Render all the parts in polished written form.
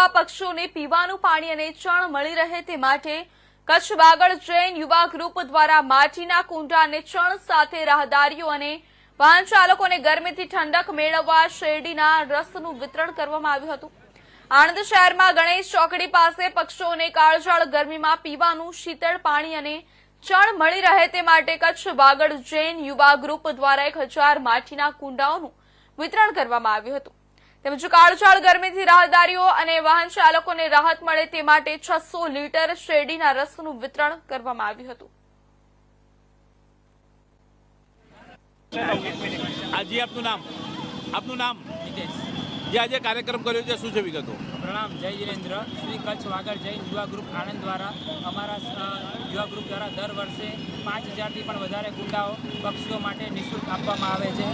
રહેતા પક્ષીઓને પીવાનું પાણી અને ચણ મળી રહે તે માટે કચ્છ બાગડ જૈન યુવા ગ્રુપ દ્વારા માટીના કુંડા અને ચણ સાથે રાહદારીઓ અને વાહન ચાલકોને ગરમીથી ઠંડક મેળવવા શેરડીના રસનું વિતરણ કરવામાં આવ્યું હતું। આણંદ શહેરમાં ગણેશ ચોકડી પાસે પક્ષીઓને કાળઝાળ ગરમીમાં પીવાનું શીતળ પાણી અને ચણ મળી રહે તે માટે કચ્છ બાગડ જૈન યુવા ગ્રુપ દ્વારા 1000 માટીના કુંડાઓનું વિતરણ કરવામાં આવ્યું હતું। તેમજ કાળઝાળ ગરમીથી રાહદારીઓ અને વાહન ચાલકોને રાહત મળે તે માટે 600 લીટર શેરડીના રસનું વિતરણ કરવામાં આવ્યું હતું। આજે આપનું નામ જે આજે કાર્યક્રમ કર્યો છે શું છે વિગતો? પ્રણામ, જય જીનેન્દ્ર। શ્રી કચ્છ વાગડ જૈન યુવા ગ્રુપ આણંદ દ્વારા અમારા યુવા ગ્રુપ દ્વારા દર વર્ષે 5000થી પણ વધારે કુંડાઓ પક્ષીઓ માટે નિઃશુલ્ક આપવામાં આવે છે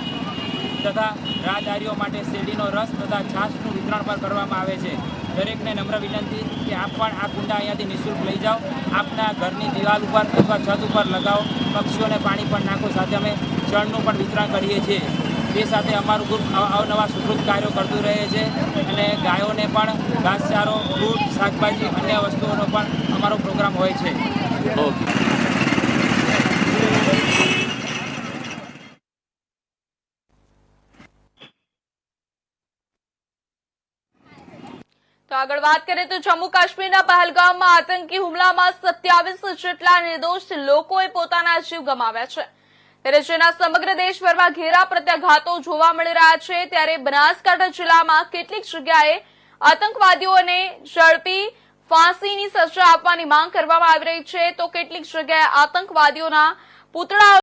તથા રાહદારીઓ માટે શેરડીનો રસ તથા છાશનું વિતરણ પણ કરવામાં આવે છે। દરેકને નમ્ર વિનંતી કે આપ પણ આ કુંડા અહીંયાથી નિઃશુલ્ક લઈ જાઓ, આપના ઘરની દિવાલ ઉપર અથવા છત ઉપર લગાવો, પક્ષીઓને પાણી પણ નાખો, સાથે અમે ચણનું પણ વિતરણ કરીએ છીએ। તે સાથે અમારું ગ્રુપ અવનવા સુખૃત કાર્યો કરતું રહે છે અને ગાયોને પણ ઘાસચારો, ફ્રૂટ, શાકભાજી, અન્ય વસ્તુઓનો પણ અમારો પ્રોગ્રામ હોય છે। તો આગળ વાત કરીએ તો જમ્મુ કાશ્મીરના પહેલગામમાં આતંકી હુમલામાં 27 જેટલા નિર્દોષ લોકોએ પોતાના જીવ ગુમાવ્યા છે। ત્યારે જેના સમગ્ર દેશભરમાં ઘેરા પ્રત્યાઘાતો જોવા મળી રહ્યા છે। ત્યારે બનાસકાંઠા જિલ્લામાં કેટલીક જગ્યાએ આતંકવાદીઓને ઝડપી ફાંસીની સજા આપવાની માંગ કરવામાં આવી રહી છે, તો કેટલીક જગ્યાએ આતંકવાદીઓના પૂતળા